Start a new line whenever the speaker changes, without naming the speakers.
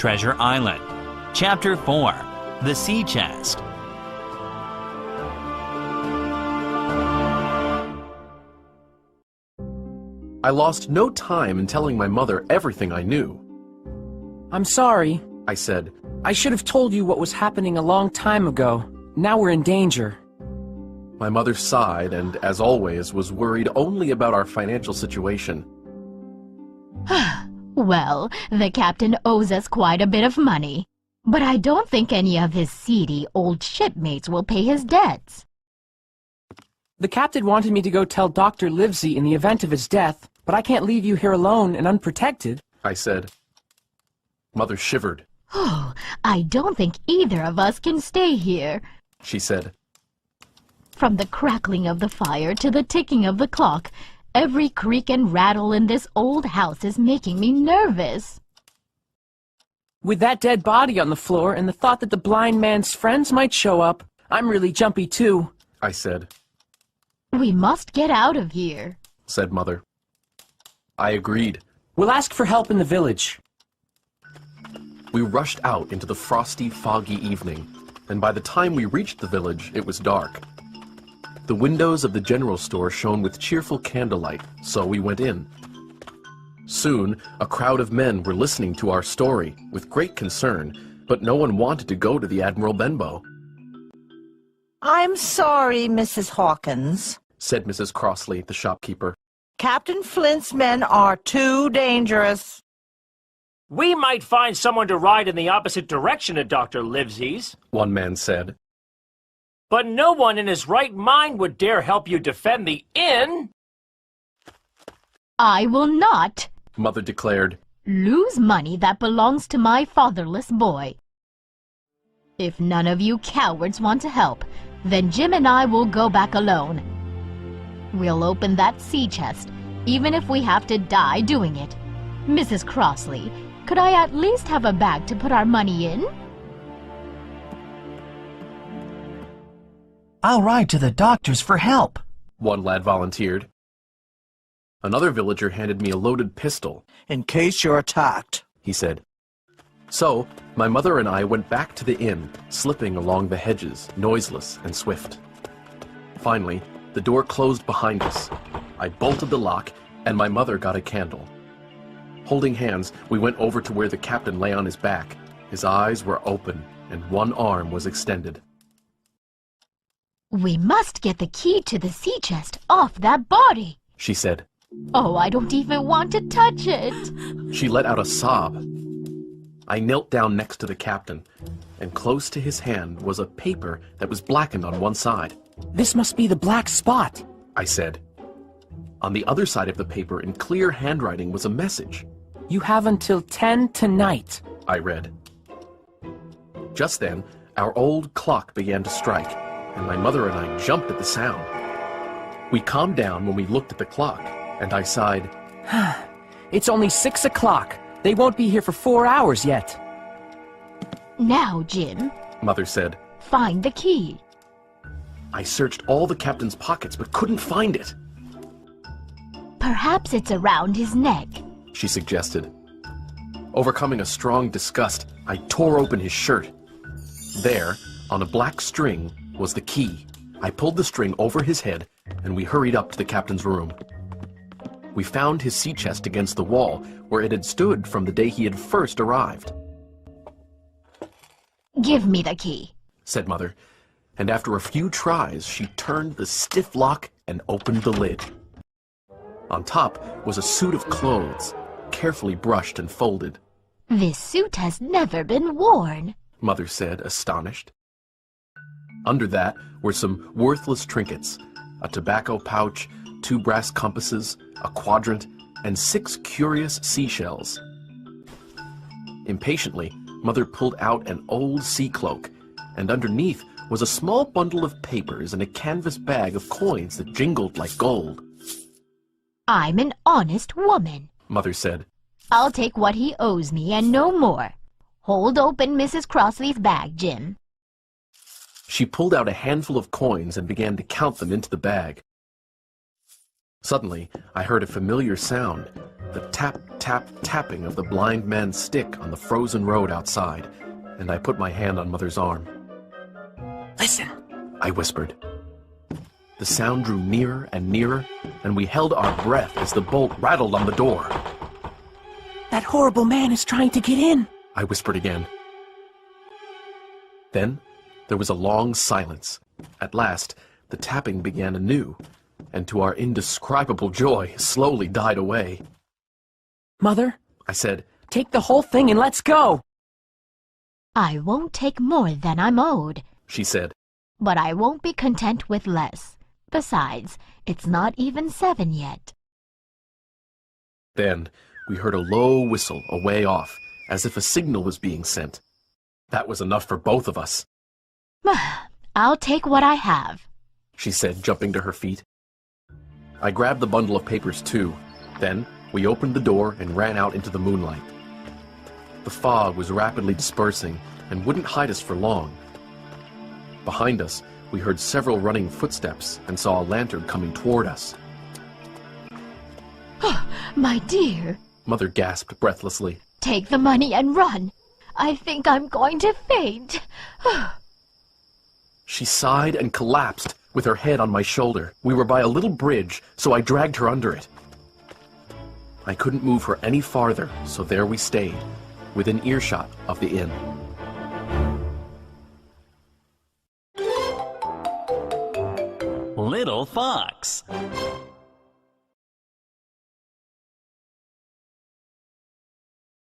Treasure Island. Chapter 4. The Sea Chest.
I lost no time in telling my mother everything I knew.
I'm sorry,
I said.
I should have told you what was happening a long time ago. Now we're in danger.
My mother sighed and, as always, was worried only about our financial situation.
Well, the captain owes us quite a bit of money, but I don't think any of his seedy old shipmates will pay his debts.
The captain wanted me to go tell Dr. Livesey in the event of his death, but I can't leave you here alone and unprotected,
I said. Mother shivered.
Oh, I don't think either of us can stay here,
she said.
From the crackling of the fire to the ticking of the clock, every creak and rattle in this old house is making me nervous.
With that dead body on the floor and the thought that the blind man's friends might show up, I'm really jumpy too,
I said.
We must get out of here,
said Mother. I agreed.
We'll ask for help in the village.
We rushed out into the frosty, foggy evening, and by the time we reached the village, it was dark. The windows of the general store shone with cheerful candlelight, so we went in. Soon, a crowd of men were listening to our story with great concern, but no one wanted to go to the Admiral Benbow.
I'm sorry, Mrs. Hawkins,
said Mrs. Crossley, the shopkeeper.
Captain Flint's men are too dangerous.
We might find someone to ride in the opposite direction of Dr. Livesey's,
one man said.
But no one in his right mind would dare help you defend the inn.
I will not,
Mother declared,
lose money that belongs to my fatherless boy. If none of you cowards want to help, then Jim and I will go back alone. We'll open that sea chest, even if we have to die doing it. Mrs. Crossley, could I at least have a bag to put our money in?
I'll ride to the doctor's for help,
one lad volunteered. Another villager handed me a loaded pistol.
in case you're attacked,
he said. So, my mother and I went back to the inn, slipping along the hedges, noiseless and swift. Finally, the door closed behind us. I bolted the lock, and my mother got a candle. Holding hands, we went over to where the captain lay on his back. His eyes were open, and one arm was extended.
We must get the key to the sea chest off that body,
she said.
Oh, I don't even want to touch it.
She let out a sob. I knelt down next to the captain, and close to his hand was a paper that was blackened on one side.
This must be the black spot,
I said. On the other side of the paper, in clear handwriting, was a message.
You have until 10 tonight,
I read. Just then, our old clock began to strike, and my mother and I jumped at the sound. We calmed down when we looked at the clock, and I sighed.
It's only 6 o'clock. They won't be here for 4 hours yet.
Now, Jim,
Mother said.
find the key.
I searched all the captain's pockets but couldn't find it.
Perhaps it's around his neck.
She suggested. Overcoming a strong disgust, I tore open his shirt. There, on a black string, was the key. I pulled the string over his head, and we hurried up to the captain's room. We found his sea chest against the wall, where it had stood from the day he had first arrived.
Give me the key,
said Mother, and after a few tries, she turned the stiff lock and opened the lid. On top was a suit of clothes, carefully brushed and folded.
This suit has never been worn,
Mother said, astonished. Under that were some worthless trinkets, a tobacco pouch, 2 brass compasses, a quadrant, and 6 curious seashells. Impatiently, Mother pulled out an old sea cloak, and underneath was a small bundle of papers and a canvas bag of coins that jingled like gold.
I'm an honest woman,
Mother said.
I'll take what he owes me and no more. Hold open Mrs. Crossley's bag, Jim.
She pulled out a handful of coins and began to count them into the bag. Suddenly, I heard a familiar sound, the tap, tap, tapping of the blind man's stick on the frozen road outside, and I put my hand on Mother's arm.
Listen.
I whispered. The sound drew nearer and nearer, and we held our breath as the bolt rattled on the door.
That horrible man is trying to get in.
I whispered again. Then there was a long silence. At last, the tapping began anew, and to our indescribable joy, slowly died away.
Mother,
I said,
take the whole thing and let's go.
I won't take more than I'm owed,
she said.
but I won't be content with less. Besides, it's not even 7 yet.
Then we heard a low whistle away off, as if a signal was being sent. That was enough for both of us.
I'll take what I have,
she said, jumping to her feet. I grabbed the bundle of papers too. Then we opened the door and ran out into the moonlight. The fog was rapidly dispersing and wouldn't hide us for long. Behind us, we heard several running footsteps and saw a lantern coming toward us.
My dear,
Mother gasped breathlessly.
take the money and run. I think I'm going to faint.
She sighed and collapsed, with her head on my shoulder. We were by a little bridge, so I dragged her under it. I couldn't move her any farther, so there we stayed, within earshot of the inn.
Little Fox.